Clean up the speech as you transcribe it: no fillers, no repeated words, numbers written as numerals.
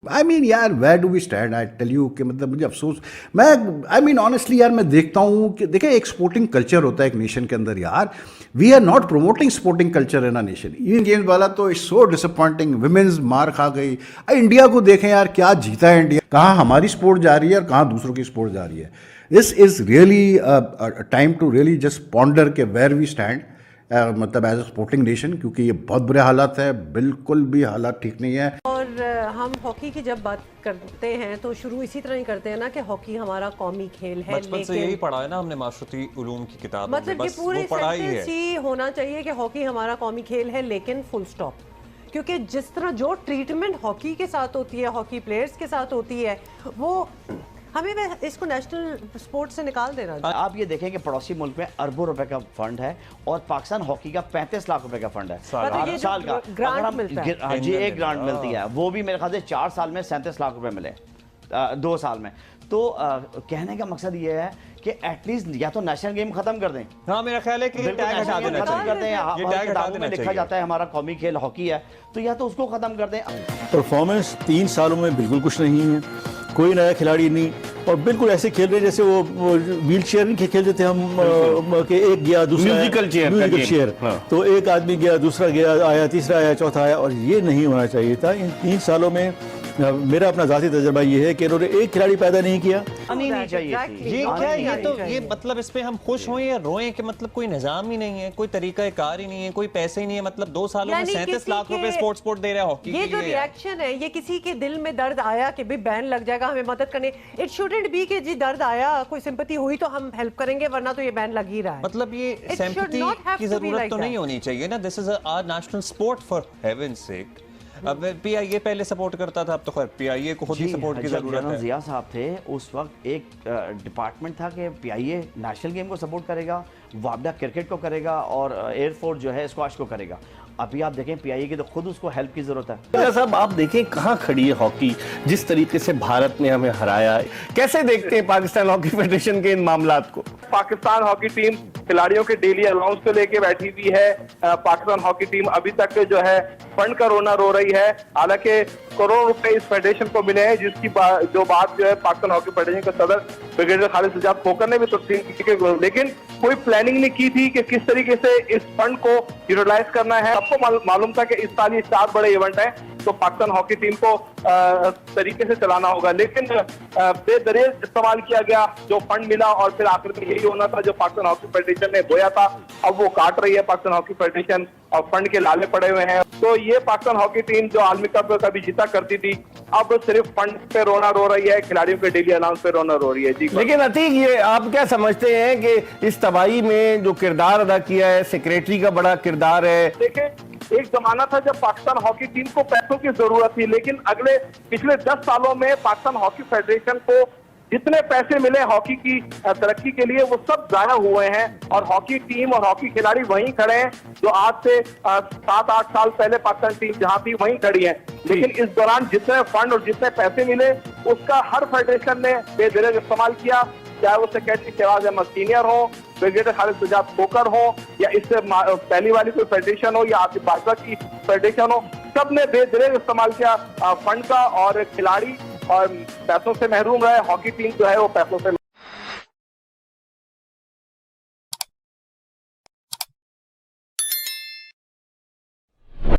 आई mean यार, where do we stand, I tell you कि मतलब मुझे अफसोस, मैं आई मीन ऑनेस्टली यार, मैं देखता हूँ कि देखिए एक स्पोर्टिंग कल्चर होता है एक नेशन के अंदर यार, we are not promoting sporting culture in a nation. Indian games वाला तो इट्स सो डिसअपॉइंटिंग, विमेंस मार खा गई। इंडिया को देखें यार, क्या जीता है इंडिया, कहाँ हमारी स्पोर्ट जा रही है और कहाँ दूसरों की स्पोर्ट जा रही है। This is really time to really just ponder के वेयर वी स्टैंड, मतलब एज अ स्पोर्टिंग नेशन, क्योंकि ये बहुत बुरे हालात है, बिल्कुल भी हालात ठीक नहीं है। और हम हॉकी की जब बात करते हैं तो शुरू इसी तरह ही करते हैं ना कि हॉकी हमारा कौमी खेल है, बचपन से यही पढ़ा है ना हमने माशरती उलूम की किताब में, मतलब कि बस पूरी वो पढ़ाई है। सेंटेंस ही होना चाहिए कि हॉकी हमारा कौमी खेल है, लेकिन फुल स्टॉप। क्योंकि जिस तरह जो ट्रीटमेंट हॉकी के साथ होती है, हॉकी प्लेयर्स के साथ होती है, वो हमें इसको नेशनल स्पोर्ट से निकाल देना। आप ये देखें कि पड़ोसी मुल्क में अरबों रुपए का फंड है और पाकिस्तान हॉकी का 35 लाख रुपए का फंड है साल का ग्रांट मिलता है। जी, एक ग्रांट मिलती है, वो भी मेरे ख्याल से 4 साल में 37 लाख रुपए मिले 2 साल में। तो कहने का मकसद ये है कि एटलीस्ट या तो नेशनल गेम खत्म कर दें। हाँ, मेरा ख्याल है कि ये टैग हटा देना खत्म कर दें। चाहिए, किताबों में लिखा जाता है हमारा कौमी खेल हॉकी है, तो या तो उसको खत्म कर दें। परफॉर्मेंस 3 सालों में बिल्कुल कुछ नहीं है, कोई नया खिलाड़ी नहीं, और बिल्कुल ऐसे खेल रहे जैसे वो व्हील चेयर नहीं खेलते थे हम, कि एक गया दूसरा म्यूजिकल चेयर, तो एक आदमी गया, दूसरा गया, आया, तीसरा आया, चौथा आया, और ये नहीं होना चाहिए था। इन 3 सालों में मेरा अपना जाती तजर्बा ये है कि इन्होंने एक खिलाड़ी पैदा नहीं किया। नहीं चाहिए ये क्या है, ये तो ये मतलब इस पे हम खुश हों या रोएं कि मतलब कोई निजाम ही नहीं है, कोई तरीका कार ही नहीं है, कोई पैसे ही नहीं है। मतलब 2 सालों में 37 लाख रुपए स्पोर्ट दे रहा है हॉकी के लिए। ये जो रिएक्शन है, ये किसी के दिल में दर्द आया कि भाई बैन लग जाएगा, हमें मदद करने, इट शुडंट बी कि जी दर्द आया, कोई सिंपैथी हुई तो हम हेल्प करेंगे, वरना तो ये बैन लग ही रहा है। मतलब ये सिंपैथी की जरूरत तो नहीं होनी चाहिए ना। This is our national sport for heaven's sake. अब पीआईए पहले सपोर्ट करता था, अब तो खैर पीआईए को खुद ही सपोर्ट की जरूरत है। जिया साहब थे उस वक्त, एक डिपार्टमेंट था कि पीआईए नेशनल गेम को सपोर्ट करेगा, वापडा क्रिकेट को करेगा और एयरफोर्स जो है स्क्वाश को करेगा। अभी आप देखें पीआईए की तो खुद उसको हेल्प की जरूरत है। साहब आप देखें कहाँ खड़ी है हॉकी, जिस तरीके से भारत ने हमें हराया। कैसे देखते हैं पाकिस्तान हॉकी फेडरेशन के इन मामलात को? पाकिस्तान हॉकी टीम खिलाड़ियों के डेली अलाउंस को लेके बैठी हुई है। पाकिस्तान हॉकी टीम अभी तक जो है फंड का रोना रो रही है। हालांकि करोड़ रुपए इस फेडरेशन को मिले हैं, जिसकी जो बात जो है पाकिस्तान हॉकी फेडरेशन के सदर ब्रिगेडियर खालिद सज्जाद खोकर ने भी तस्लीम की, लेकिन कोई प्लानिंग नहीं की थी कि किस तरीके से इस फंड को यूटिलाइज करना है। सबको मालूम था कि इस साल ये 4 बड़े इवेंट हैं, तो पाकिस्तान हॉकी टीम को तरीके से चलाना होगा, लेकिन बेदरेज इस्तेमाल किया गया जो फंड मिला, और फिर आखिर में यही होना था जो पाकिस्तान हॉकी फेडरेशन ने बोया था, अब वो काट रही है पाकिस्तान हॉकी फेडरेशन, और फंड के लाले पड़े हुए हैं। तो ये पाकिस्तान हॉकी टीम जो आलमी कप कभी जीता करती थी, अब सिर्फ फंड पे रोना रो रही है, खिलाड़ियों के डेली अलाउंस पे रोना रो रही है। जी, लेकिन अतीक, ये आप क्या समझते हैं कि इस तबाही में जो किरदार अदा किया है, सेक्रेटरी का बड़ा किरदार है? देखें, एक जमाना था जब पाकिस्तान हॉकी टीम को पैसों की जरूरत थी, लेकिन पिछले 10 सालों में पाकिस्तान हॉकी फेडरेशन को जितने पैसे मिले हॉकी की तरक्की के लिए, वो सब जाया हुए हैं, और हॉकी टीम और हॉकी खिलाड़ी वहीं खड़े हैं जो आज से 7-8 साल पहले पाकिस्तान टीम जहां थी वहीं खड़ी है। लेकिन इस दौरान जितने फंड और जितने पैसे मिले, उसका हर फेडरेशन ने बेदरेज इस्तेमाल किया, चाहे वो सेक्रेटरी शहबाज अहमद सीनियर हो, ब्रिगेडियर खालिद सज्जाद खोकर हो, या इससे पहली वाली कोई फेडरेशन हो, या आसिफ बाजवा की फेडरेशन हो, सब ने बेदरेज इस्तेमाल किया फंड का, और खिलाड़ी और पैसों से महरूम रहे, हॉकी टीम जो है वो पैसों से